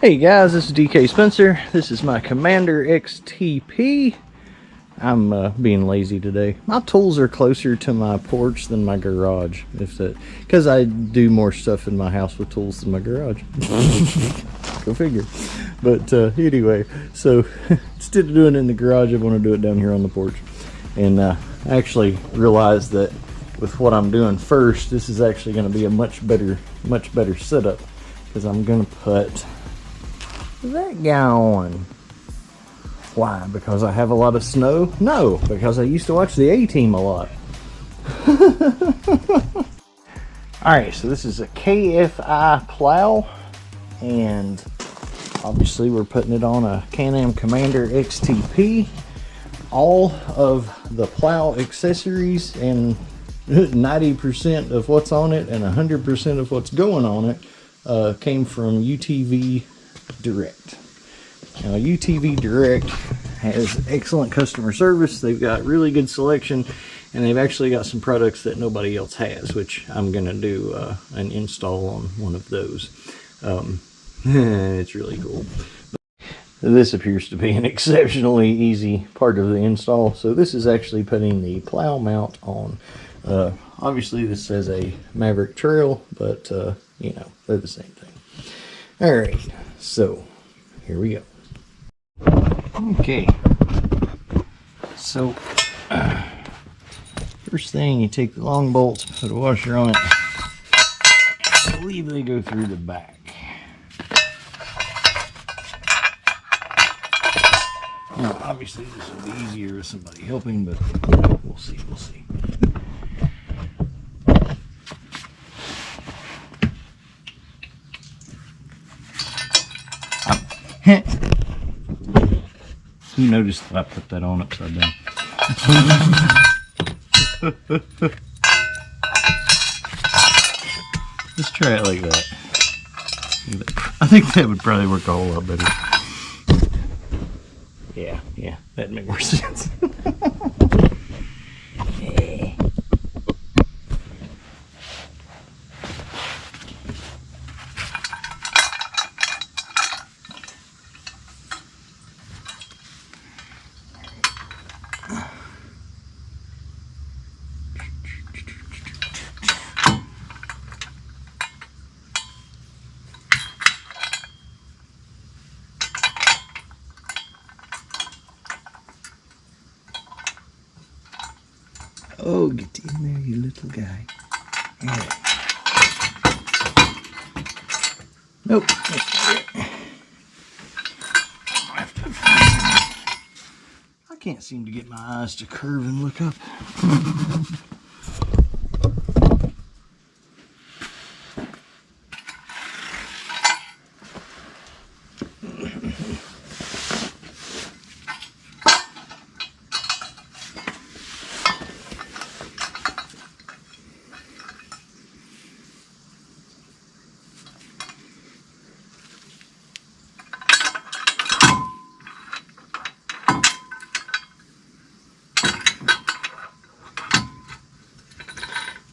Hey guys, this is DK Spencer. This is my Commander XTP. I'm being lazy today. My tools are closer to my porch than my garage, because I do more stuff in my house with tools than my garage. Go figure. But anyway, so instead of doing it in the garage, I want to do it down here on the porch. And I actually realized that with what I'm doing first, this is actually going to be a much better setup, because I'm going to put that guy on. Why? Because I have a lot of snow? No, because I used to watch the A-Team a lot. Alright, so this is a KFI Plow, and obviously we're putting it on a Can-Am Commander XTP. All of the Plow accessories and 90% of what's on it and 100% of what's going on it came from UTVDirect. Now, UTVDirect has excellent customer service. They've got really good selection, and they've actually got some products that nobody else has, which I'm going to do an install on one of those. It's really cool. This appears to be an exceptionally easy part of the install. So this is actually putting the Plow mount on. Obviously this says a Maverick Trail, but you know, they're the same thing. All right, so here we go. Okay, so first thing, you take the long bolts, put a washer on it. I believe they go through the back. Now, obviously this will be easier with somebody helping, but you know, we'll see. Who noticed that I put that on upside down? Let's try it like that. I think that would probably work a whole lot better. Yeah, that'd make more sense. Oh, get in there, you little guy. Yeah. Nope, that's not it. I can't seem to get my eyes to curve and look up.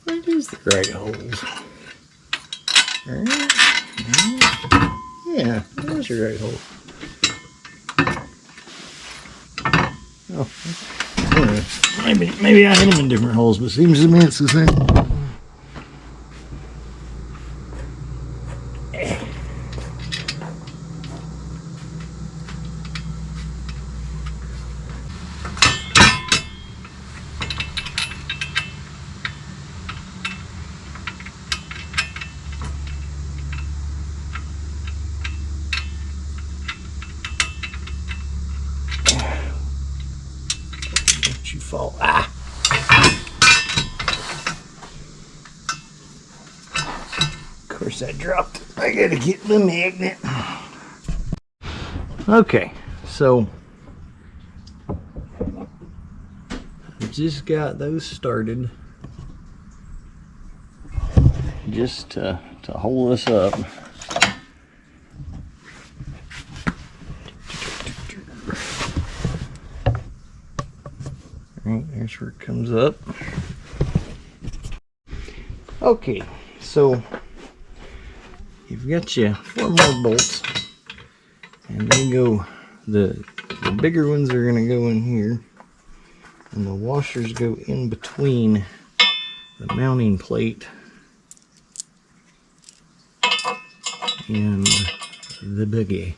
Where's the right holes? Yeah, there's your right hole. Oh, maybe I hit them in different holes, but it seems to me it's the same. You fall. Ah! Of course I dropped it. I gotta get the magnet. Okay, so I just got those started just to hold us up. There's where it comes up. Okay, so you've got your 4 more bolts. And they go, the bigger ones are going to go in here, and the washers go in between the mounting plate and the buggy.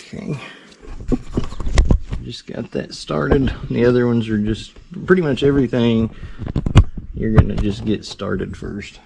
Okay, just got that started. The other ones are just pretty much everything you're gonna just get started first.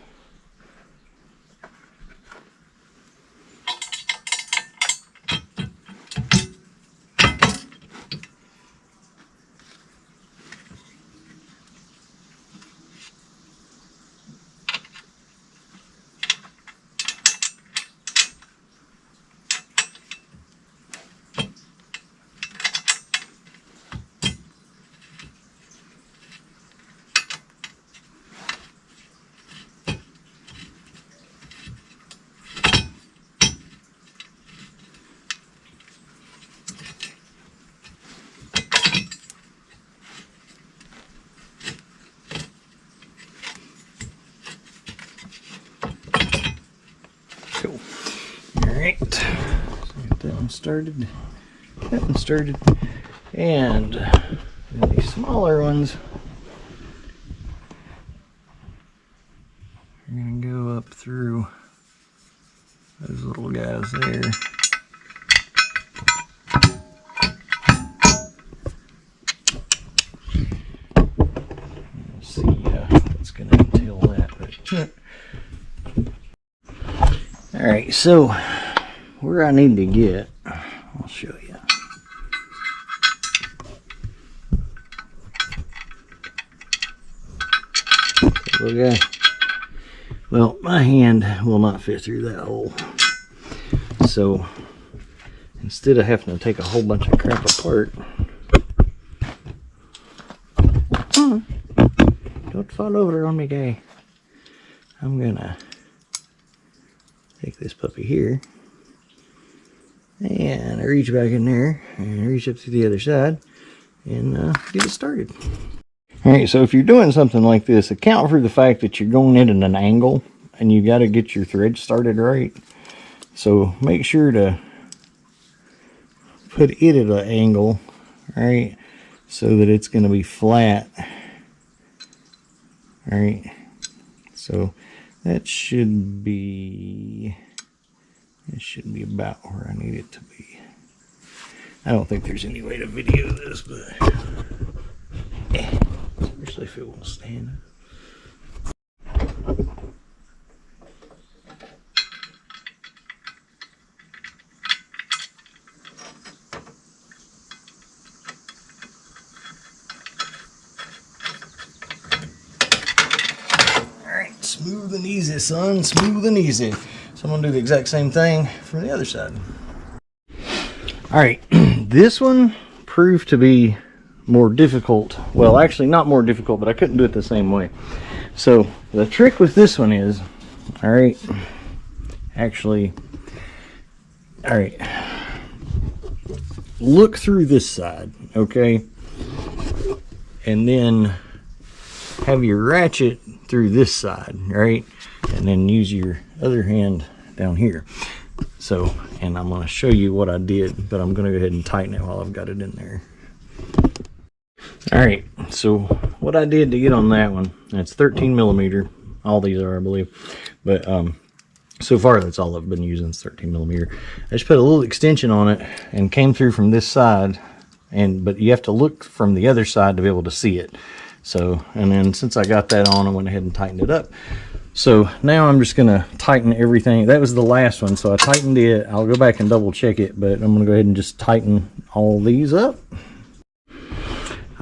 Cool. Alright, so get that one started. That one started. And the smaller ones are going to go up through those little guys there. Let's see what's going to entail that. But alright, so where I need to get, I'll show you. Okay. Well, my hand will not fit through that hole. So instead of having to take a whole bunch of crap apart, don't fall over on me, guy. I'm gonna take this puppy here and reach back in there and reach up to the other side and get it started. Alright, so if you're doing something like this, account for the fact that you're going in at an angle and you got to get your thread started right. So make sure to put it at an angle, right, so that it's going to be flat. Alright, so that should be about where I need it to be. I don't think there's any way to video this, but especially if it won't stand. Alright, smooth and easy, son, smooth and easy. So I'm going to do the exact same thing from the other side. Alright, this one proved to be more difficult. Well, actually not more difficult, but I couldn't do it the same way. So the trick with this one is, alright, look through this side, okay, and then have your ratchet through this side, right, and then use your other hand down here. So, and I'm going to show you what I did, but I'm going to go ahead and tighten it while I've got it in there. Alright, so what I did to get on that one, that's 13 millimeter. All these are, I believe. But so far, that's all I've been using is 13 millimeter. I just put a little extension on it and came through from this side. But you have to look from the other side to be able to see it. So, and then since I got that on, I went ahead and tightened it up. So now I'm just going to tighten everything. That was the last one, so I tightened it. I'll go back and double check it, but I'm going to go ahead and just tighten all these up.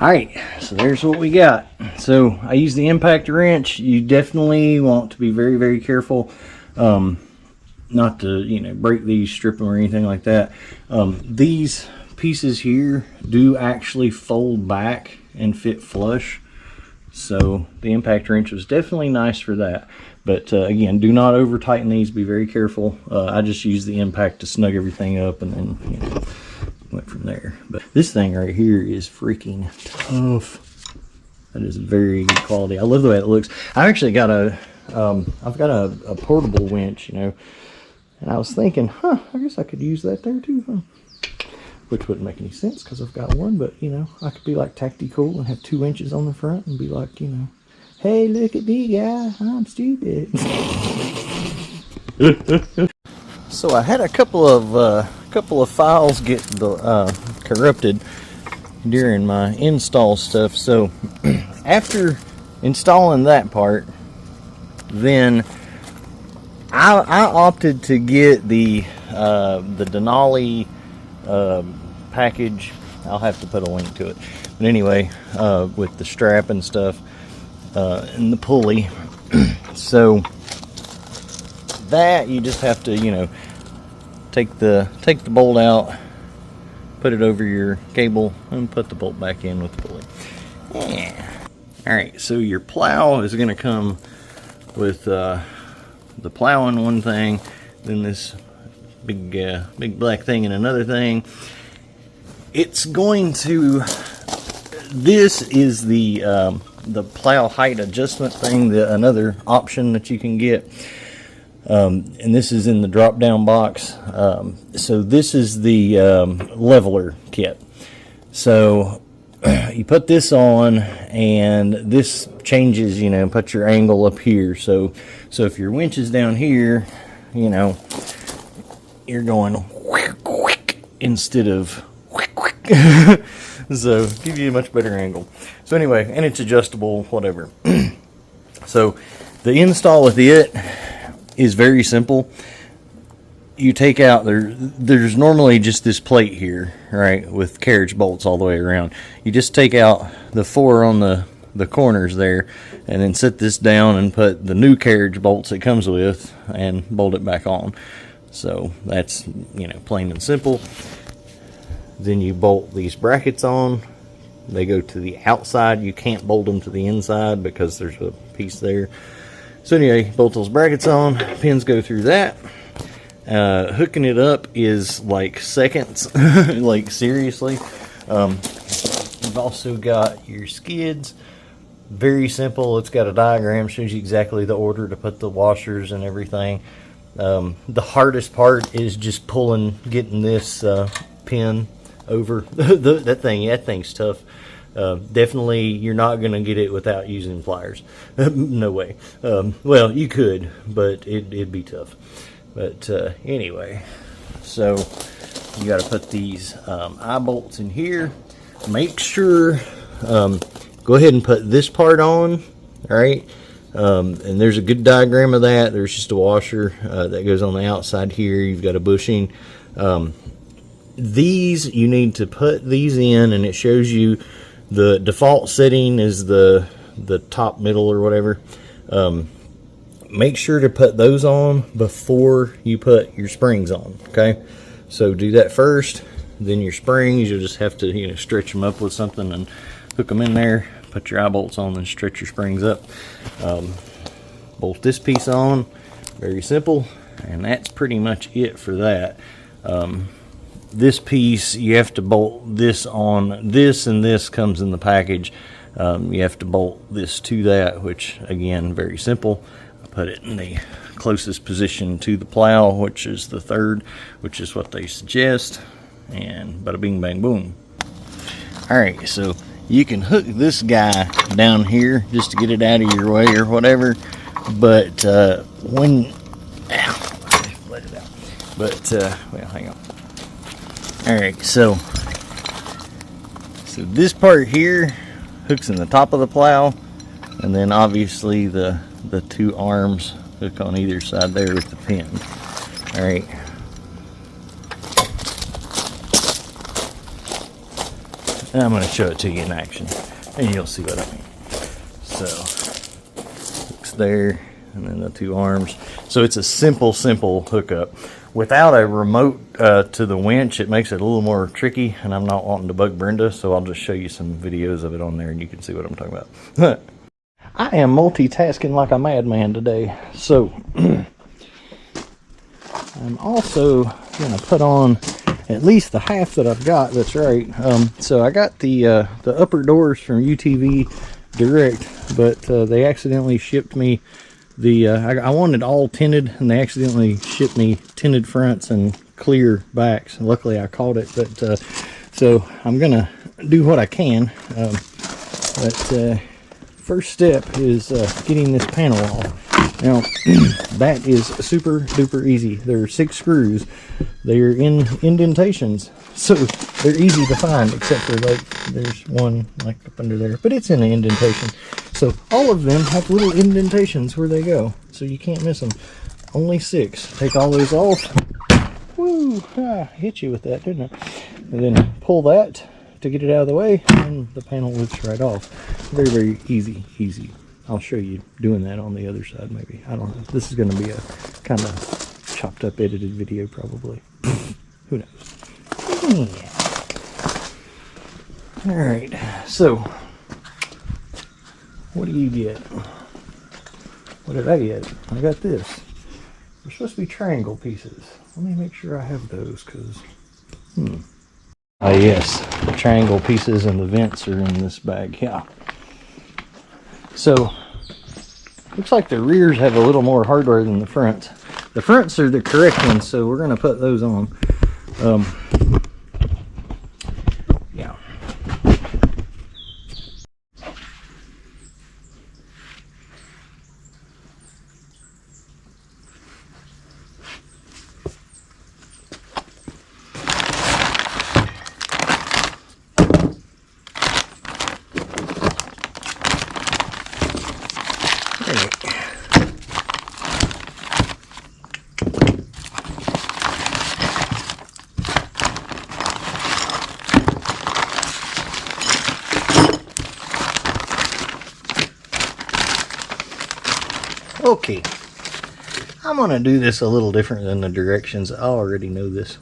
Alright, so there's what we got. So I use the impact wrench. You definitely want to be very, very careful not to, break these, strip them or anything like that. These pieces here do actually fold back and fit flush. So the impact wrench was definitely nice for that. But again, do not over tighten these, be very careful. I just used the impact to snug everything up and then, you know, went from there. But this thing right here is freaking tough. That is very good quality. I love the way it looks. I actually got I've got a portable winch, you know, and I was thinking, I guess I could use that there too, huh? Which wouldn't make any sense because I've got one, but you know, I could be like tactical and have 2 inches on the front and be like, you know, hey, look at me, guy, I'm stupid. So I had a couple of files get corrupted during my install stuff. So after installing that part, then I opted to get the Denali package. I'll have to put a link to it, but anyway, with the strap and stuff and the pulley. So that you just have to, you know, take the bolt out, put it over your cable, and put the bolt back in with the pulley. Yeah. All right, so your plow is going to come with the plow in one thing, then this big black thing in another thing. It's going to, this is the plow height adjustment thing, another option that you can get, and this is in the drop down box. So this is the leveler kit. So you put this on and this changes, you know, put your angle up here. So if your winch is down here, you know, you're going instead of so give you a much better angle. So anyway, and it's adjustable, whatever. So the install with it is very simple. You take out, there's normally just this plate here, right, with carriage bolts all the way around. You just take out the 4 on the corners there, and then set this down and put the new carriage bolts it comes with and bolt it back on. So that's, you know, plain and simple. Then you bolt these brackets on. They go to the outside. You can't bolt them to the inside because there's a piece there. So anyway, bolt those brackets on. Pins go through that. Hooking it up is like seconds. Like seriously. You've also got your skids. Very simple. It's got a diagram, shows you exactly the order to put the washers and everything. The hardest part is just getting this pin over that thing's tough. Definitely you're not going to get it without using pliers. No way. Well, you could, but it'd be tough. But anyway, so you got to put these eye bolts in here. Make sure, go ahead and put this part on, all right? And there's a good diagram of that. There's just a washer that goes on the outside here. You've got a bushing. These, you need to put these in, and it shows you the default setting is the top, middle, or whatever. Make sure to put those on before you put your springs on, okay? So do that first, then your springs, you'll just have to, you know, stretch them up with something and hook them in there, put your eye bolts on, and stretch your springs up. Bolt this piece on, very simple, and that's pretty much it for that. This piece, you have to bolt this on. This and this comes in the package. You have to bolt this to that, which again, very simple. I put it in the closest position to the plow, which is the 3rd, which is what they suggest, and bada bing bang boom. Alright, so you can hook this guy down here just to get it out of your way or whatever, but when let it out. But well, hang on. Alright, so this part here hooks in the top of the plow, and then obviously the 2 arms hook on either side there with the pin. Alright. And I'm going to show it to you in action, and you'll see what I mean. So, hooks there, and then the 2 arms. So it's a simple hookup. without a remote to the winch, it makes it a little more tricky, and I'm not wanting to bug Brenda, so I'll just show you some videos of it on there and you can see what I'm talking about. I am multitasking like a madman today, so I'm also going to put on at least the half that I've got. That's right. So I got the upper doors from UTVDirect, but they accidentally shipped me I wanted all tinted, and they accidentally shipped me tinted fronts and clear backs. Luckily I caught it, but so I'm gonna do what I can. But first step is getting this panel off. Now that is super duper easy. There are 6 screws. They are in indentations, so they're easy to find, except for like there's one like up under there, but it's in an indentation. So all of them have little indentations where they go, so you can't miss them. Only 6. Take all those off. Woo! Hit you with that, didn't I? And then pull that to get it out of the way, and the panel lifts right off. Very, very easy. I'll show you doing that on the other side, maybe. I don't know. This is going to be a kind of chopped up, edited video, probably. Who knows? Yeah. All right. So, what do you get? What did I get? I got this. They're supposed to be triangle pieces. Let me make sure I have those, because ah, yes, the triangle pieces and the vents are in this bag. Yeah. So looks like the rears have a little more hardware than the fronts. The fronts are the correct ones, so we're going to put those on. Yeah. Okay, I'm going to do this a little different than the directions. I already know this,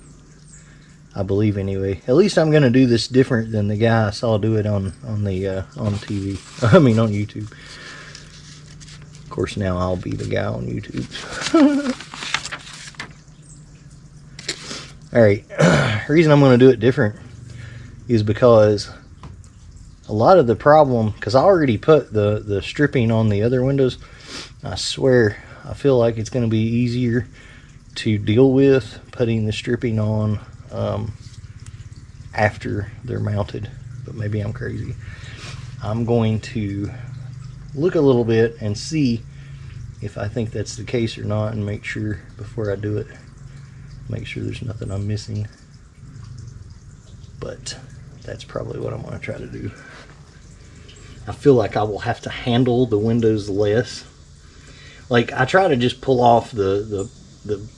I believe anyway. At least I'm going to do this different than the guy I saw do it on TV. I mean on YouTube. Of course, now I'll be the guy on YouTube. Alright, the reason I'm going to do it different is because a lot of the problem, because I already put the stripping on the other windows, I swear I feel like it's going to be easier to deal with putting the stripping on after they're mounted, but maybe I'm crazy. I'm going to look a little bit and see if I think that's the case or not, and make sure before I do it, make sure there's nothing I'm missing. But that's probably what I'm going to try to do. I feel like I will have to handle the windows less. Like, I try to just pull off the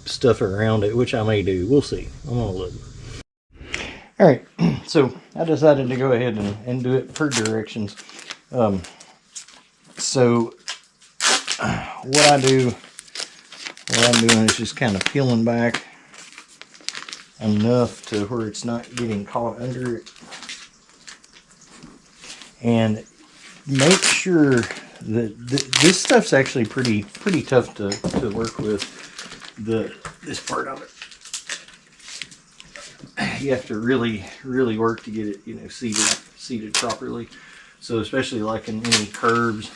stuff around it, which I may do. We'll see. I'm going to look. Alright, so I decided to go ahead and do it per directions. So what I'm doing is just kind of peeling back enough to where it's not getting caught under it. And make sure that this stuff's actually pretty tough to work with. This part of it, you have to really work to get it, you know, seated properly. So especially like in any curves,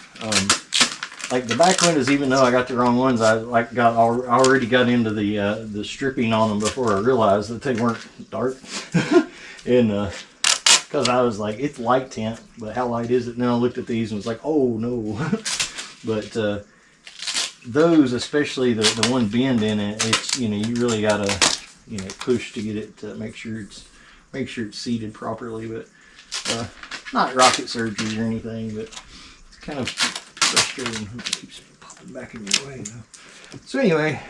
like the back windows, even though I got the wrong ones, I already got into the stripping on them before I realized that they weren't dark. And because I was like, it's light tint, but how light is it? And then I looked at these and was like, oh no. But those, especially the one bend in it, it's, you know, you really gotta, you know, push to get it to make sure it's seated properly. But not rocket surgery or anything, but it's kind of frustrating. It keeps popping back in your way though. So anyway,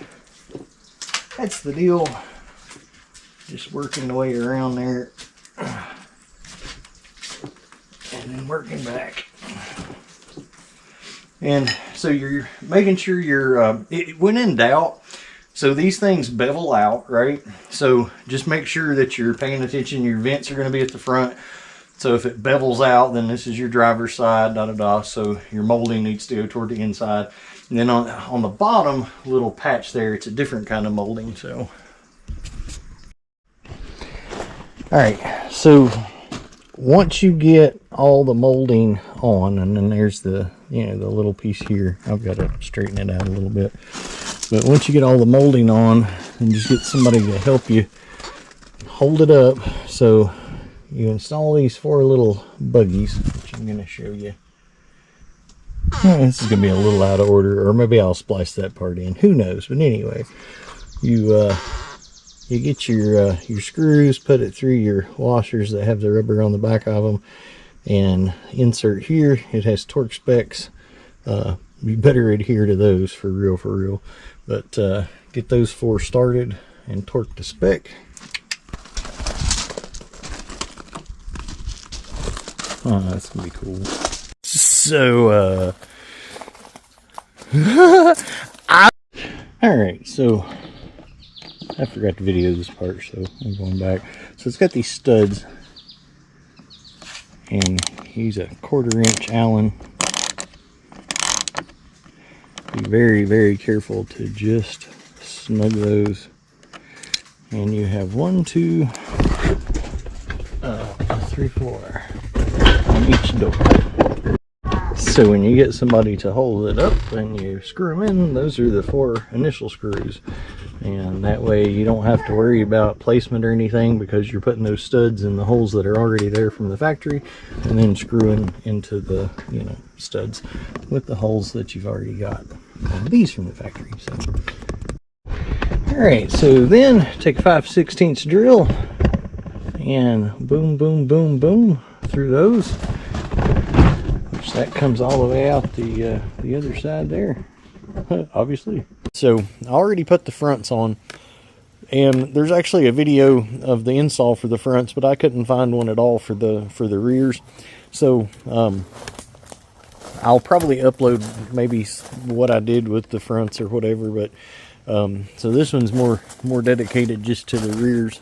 that's the deal. Just working the way around there. And then working back. And so you're making sure you're, when in doubt, So these things bevel out, right? So just make sure that you're paying attention. Your vents are going to be at the front. So if it bevels out, then this is your driver's side, So your molding needs to go toward the inside. And then on the bottom little patch there, it's a different kind of molding. So, all right. So once you get all the molding on, and then there's the, you know, the little piece here. I've got to straighten it out a little bit. But once you get all the molding on, then just get somebody to help you hold it up. So you install these 4 little buggies, which I'm going to show you. This is going to be a little out of order, or maybe I'll splice that part in. Who knows? But anyway, you get your screws, put it through your washers that have the rubber on the back of them, and insert here. It has torque specs. You better adhere to those for real. But get those 4 started and torque to spec. Oh, that's gonna be cool. So, alright, so I forgot to video this part, so I'm going back. So it's got these studs, and use a 1/4 inch Allen. Be very careful to just snug those. And you have 1, 2, 3, 4 on each door. So when you get somebody to hold it up and you screw them in, those are the 4 initial screws. And that way you don't have to worry about placement or anything, because you're putting those studs in the holes that are already there from the factory, and then screwing into the, you know, studs with the holes that you've already got. And these from the factory. So, alright, so then take a 5/16 drill and boom through those. Which that comes all the way out the other side there, obviously. So I already put the fronts on, and there's actually a video of the install for the fronts, but I couldn't find one at all for the rears. So I'll probably upload maybe what I did with the fronts or whatever, but so this one's more dedicated just to the rears.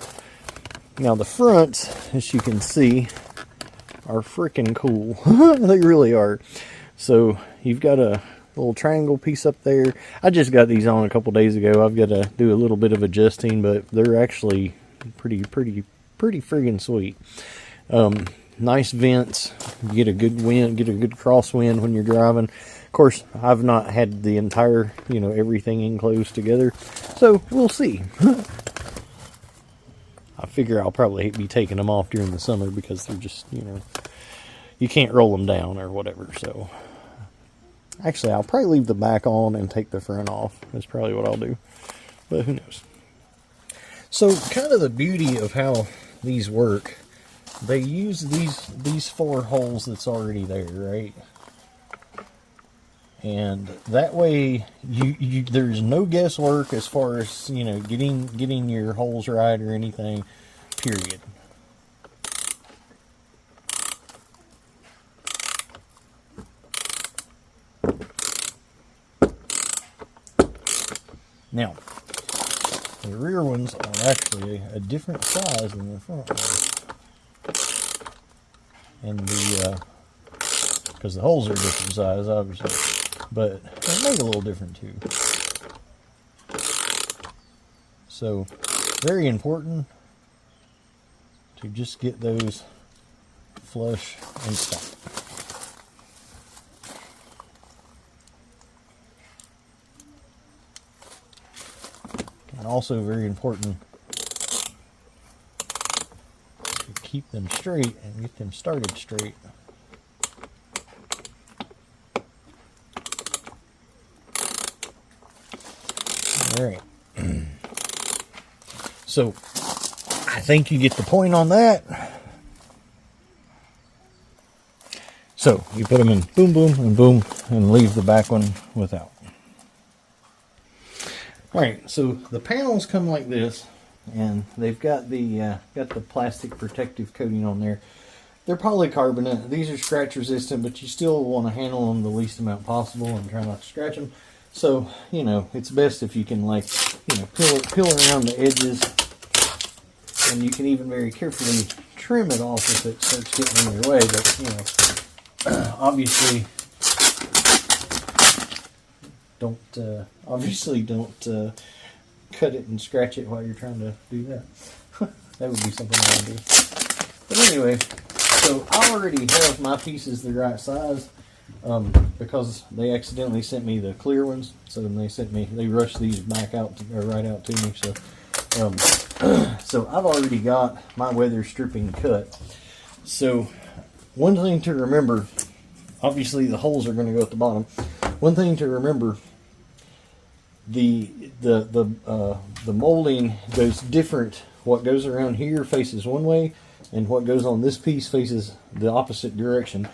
Now the fronts, as you can see, are freaking cool. They really are. So you've got a little triangle piece up there. I just got these on a couple days ago. I've got to do a little bit of adjusting, but they're actually pretty friggin' sweet. Nice vents. You get a good wind, get a good crosswind when you're driving. Of course, I've not had the entire, you know, everything enclosed together, so we'll see. I figure I'll probably be taking them off during the summer, because they're just, you know, you can't roll them down or whatever. So actually, I'll probably leave the back on and take the front off. That's probably what I'll do, but who knows. So kind of the beauty of how these work, they use these 4 holes that's already there, right? And that way you there's no guesswork as far as, you know, getting your holes right or anything, period. Now, the rear ones are actually a different size than the front ones. And because the holes are different size, obviously. But they make a little different too. So, very important to just get those flush and stop. And also very important to keep them straight and get them started straight. Alright, so I think you get the point on that. So you put them in boom, boom, and boom, and leave the back one without. Alright, so the panels come like this, and they've got the plastic protective coating on there. They're polycarbonate. These are scratch resistant, but you still want to handle them the least amount possible and try not to scratch them. So, you know, it's best if you can, like, you know, peel around the edges, and you can even very carefully trim it off if it starts getting in your way. But, you know, obviously don't cut it and scratch it while you're trying to do that. That would be something I would do. But anyway, so I already have my pieces the right size, because they accidentally sent me the clear ones. So they rushed these back out right out to me. So so I've already got my weather stripping cut. So one thing to remember, obviously the holes are going to go at the bottom. One thing to remember, the molding goes different. What goes around here faces one way, and what goes on this piece faces the opposite direction.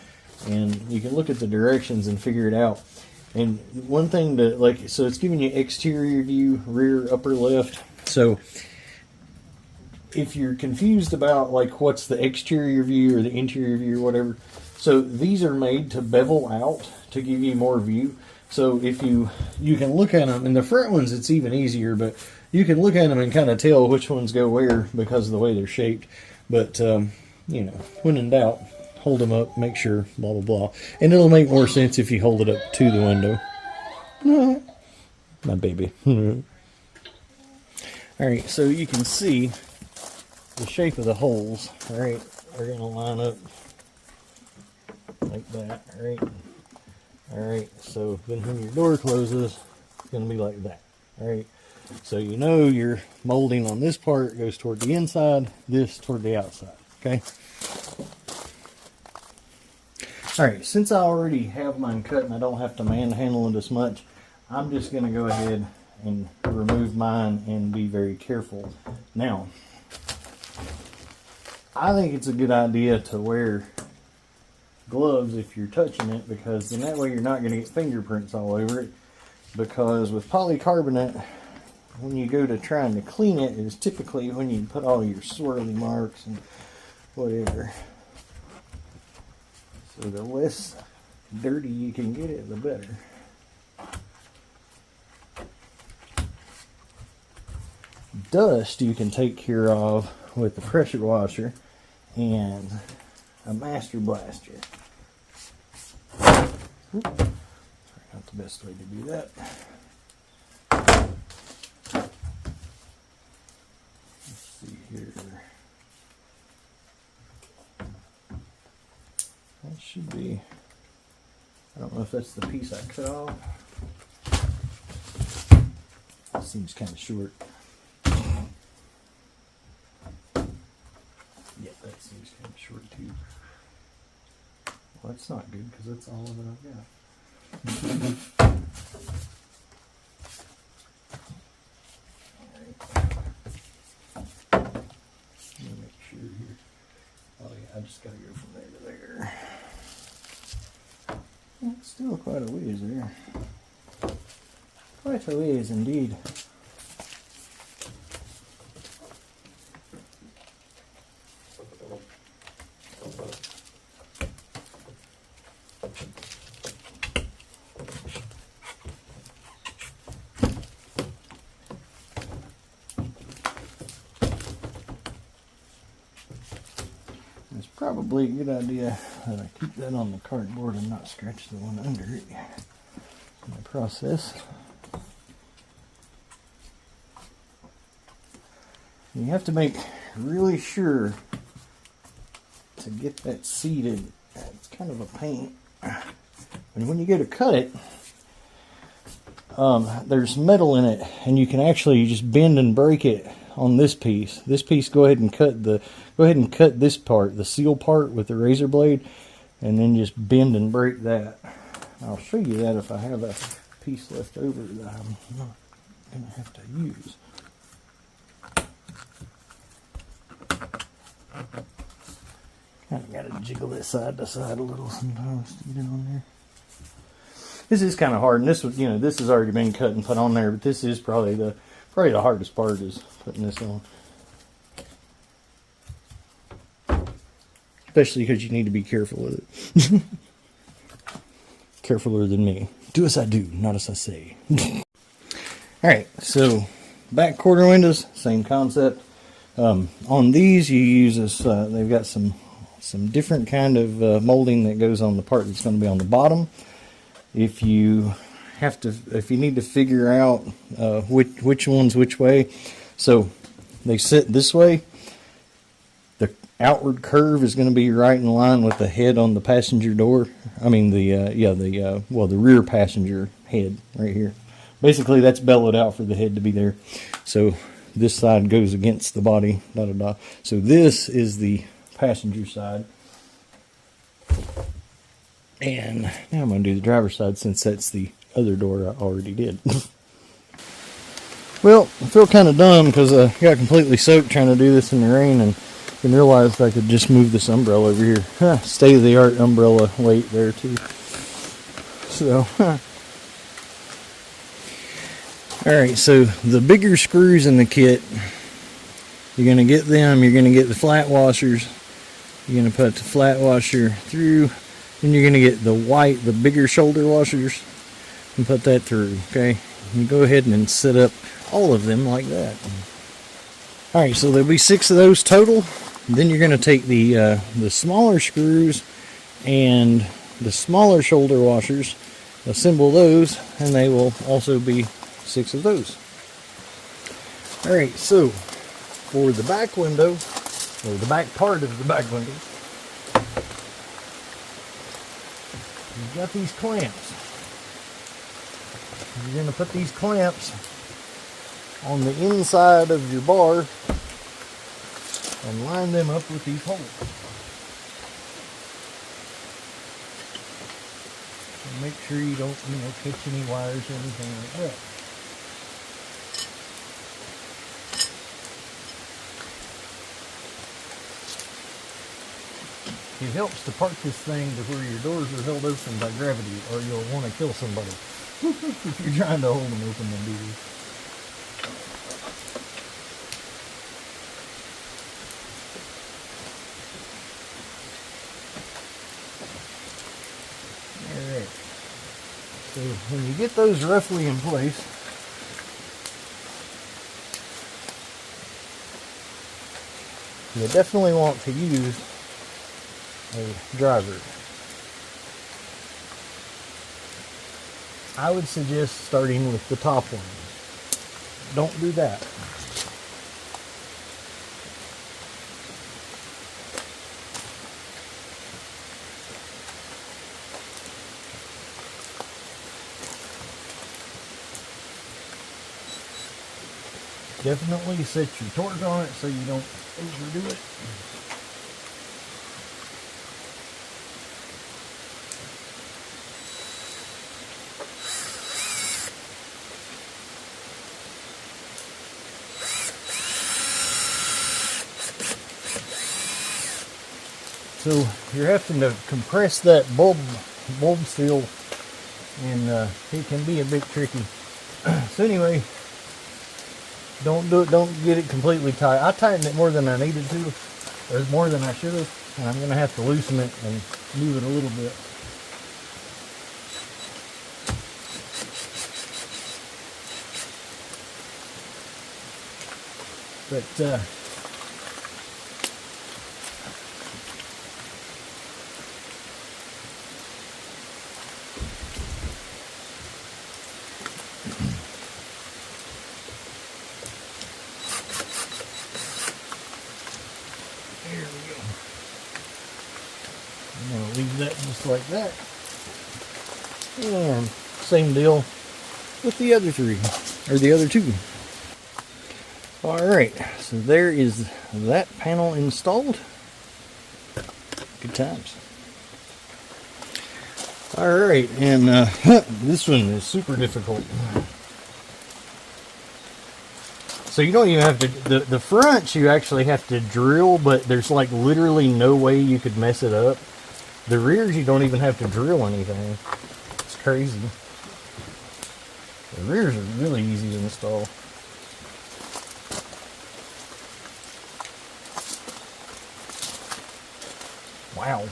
And you can look at the directions and figure it out. And one thing to, like, so it's giving you exterior view, rear, upper left. So if you're confused about, like, what's the exterior view or the interior view or whatever, so these are made to bevel out to give you more view. So if you can look at them, and the front ones it's even easier, but you can look at them and kind of tell which ones go where because of the way they're shaped. But you know, when in doubt, hold them up, make sure, blah blah blah, and it'll make more sense if you hold it up to the window. My baby. All right, so you can see the shape of the holes. All right, they're gonna line up like that. All right. All right, so then when your door closes, it's going to be like that. All right, so you know your molding on this part goes toward the inside, this toward the outside. Okay. All right, since I already have mine cut and I don't have to manhandle it as much, I'm just going to go ahead and remove mine and be very careful. Now, I think it's a good idea to wear gloves if you're touching it, because then that way you're not going to get fingerprints all over it. Because with polycarbonate, when you go to trying to clean it, is typically when you put all your swirly marks and whatever. So the less dirty you can get it, the better. Dust you can take care of with the pressure washer and a master blaster. Oops. Not the best way to do that. Let's see here. That should be, I don't know if that's the piece I cut off. That seems kind of short. Yeah, that seems kind of short too. Well, that's not good because that's all that I've got. Let me make sure here. Oh yeah, I just gotta go from there to there. It's still quite a ways there. Quite a ways indeed. It's probably a good idea that I keep that on the cardboard and not scratch the one under it in the process. You have to make really sure to get that seated. It's kind of a pain. And when you go to cut it, there's metal in it, and you can actually just bend and break it on this piece. This piece, go ahead and cut this part, the seal part, with the razor blade, and then just bend and break that. I'll show you that if I have a piece left over that I'm not going to have to use. Kind of got to jiggle it side to side a little sometimes to get it on there. This is kind of hard, and this was, you know, this has already been cut and put on there, but this is probably the hardest part, is putting this on. Especially because you need to be careful with it. Carefuler than me. Do as I do, not as I say. Alright, so back quarter windows, same concept. On these you use this, they've got some different kind of molding that goes on the part that's going to be on the bottom. If you need to figure out which one's which way, so they sit this way. The outward curve is going to be right in line with the head on the passenger door. I mean the rear passenger head right here. Basically, that's bellowed out for the head to be there. So this side goes against the body. So this is the passenger side. And now I'm going to do the driver's side since that's the other door I already did. Well, I feel kind of dumb because I got completely soaked trying to do this in the rain and realized I could just move this umbrella over here. State-of-the-art umbrella weight there too. So, alright, so the bigger screws in the kit, you're going to get them, you're going to get the flat washers, you're going to put the flat washer through, then you're going to get the bigger shoulder washers, and put that through, okay? You go ahead and set up all of them like that. Alright, so there'll be 6 of those total. Then you're going to take the smaller screws and the smaller shoulder washers, assemble those, and they will also be 6 of those. Alright, so for the back window, or the back part of the back window, you've got these clamps. You're going to put these clamps on the inside of your bar and line them up with these holes. And make sure you don't, catch any wires or anything like that. It helps to park this thing to where your doors are held open by gravity, or you'll want to kill somebody if you're trying to hold them open and do this. Alright, so when you get those roughly in place, you definitely want to use a driver. I would suggest starting with the top one. Don't do that. Definitely set your torque on it so you don't overdo it. So you're having to compress that bulb seal, and it can be a bit tricky. So anyway, don't get it completely tight. I tightened it more than I needed to, or more than I should have, and I'm going to have to loosen it and move it a little bit. But there we go. I'm going to leave that just like that. And same deal with the other 3, or the other 2. Alright, so there is that panel installed. Good times. Alright, and this one is super difficult. So you don't even have to, the fronts you actually have to drill, but there's like literally no way you could mess it up. The rears you don't even have to drill anything. It's crazy. The rears are really easy to install. Wow.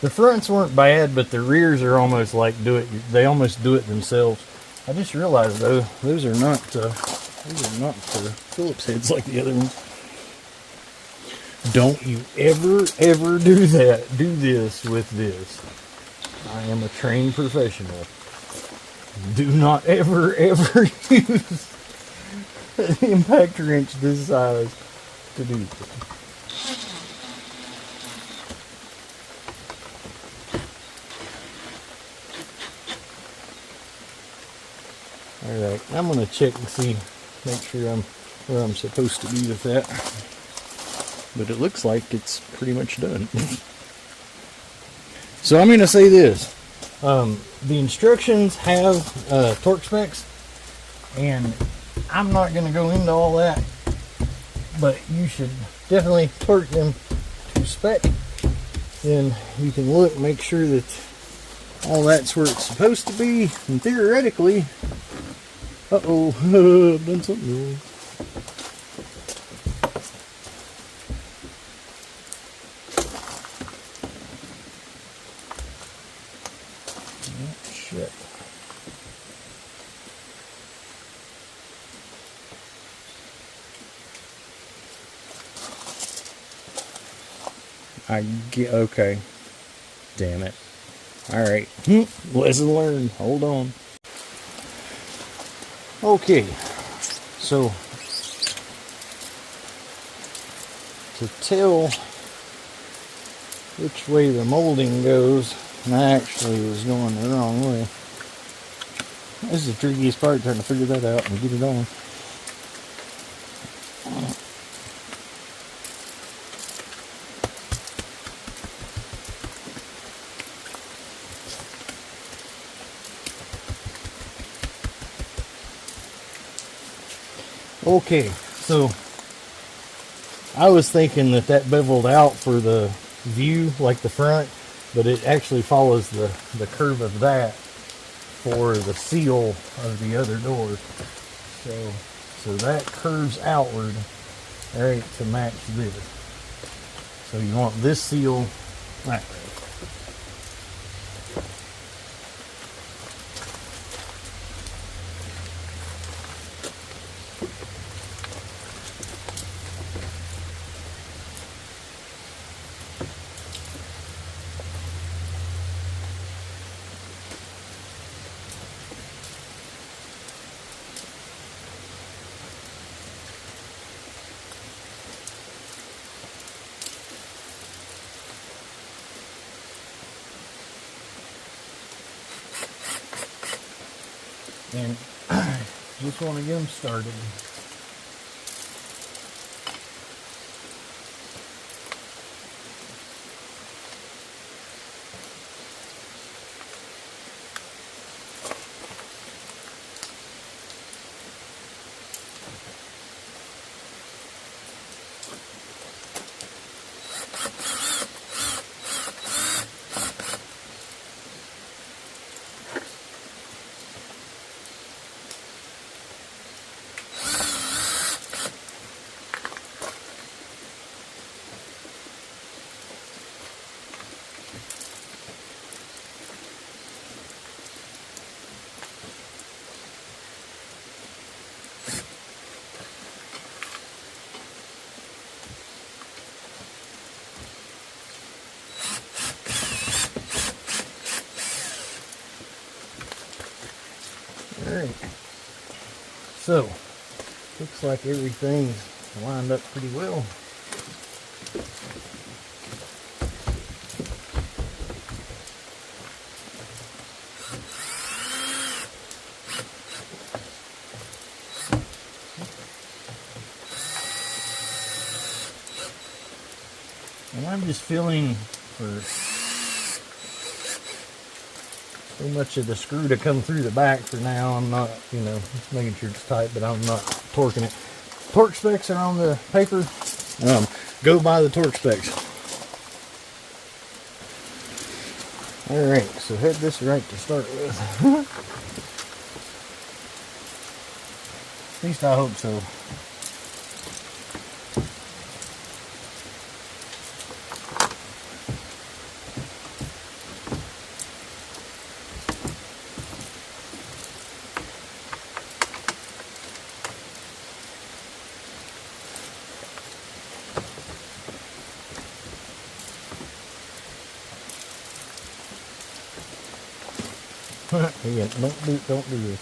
The fronts weren't bad, but the rears are almost like they almost do it themselves. I just realized though, those are not Phillips heads like the other ones. Don't you ever do that. Do this with this. I am a trained professional. Do not ever use an impact wrench this size to do this. Alright, I'm going to check and see, make sure I'm where I'm supposed to be with that. But it looks like it's pretty much done. So I'm going to say this. The instructions have torque specs, and I'm not going to go into all that, but you should definitely torque them to spec. Then you can look, make sure that all that's where it's supposed to be, and theoretically, uh-oh, I've done something wrong. Shit. I get, okay. Damn it. Alright. Lesson learned. Hold on. Okay. So, to tell which way the molding goes, I actually was going the wrong way. This is the trickiest part, trying to figure that out and get it on. Okay, so I was thinking that beveled out for the view, like the front, but it actually follows the curve of that for the seal of the other door. So that curves outward, right, to match this. So you want this seal that way. And just want to get them started. Alright, so looks like everything's lined up pretty well. And I'm just feeling for so much of the screw to come through the back for now. I'm not, just making sure it's tight, but I'm not torquing it. Torque specs are on the paper. Go by the torque specs. Alright, so head this right to start with. At least I hope so. Yeah, don't do this.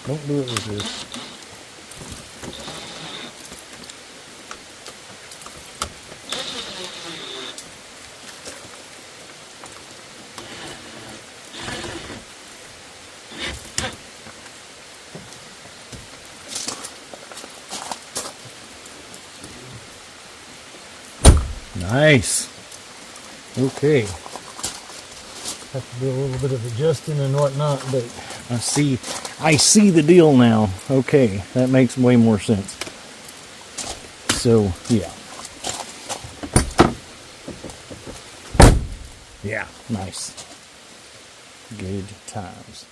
Don't do it with this. Nice. Okay. Have to do a little bit of adjusting and whatnot, but I see the deal now. Okay, that makes way more sense. So yeah. Yeah, nice. Good times.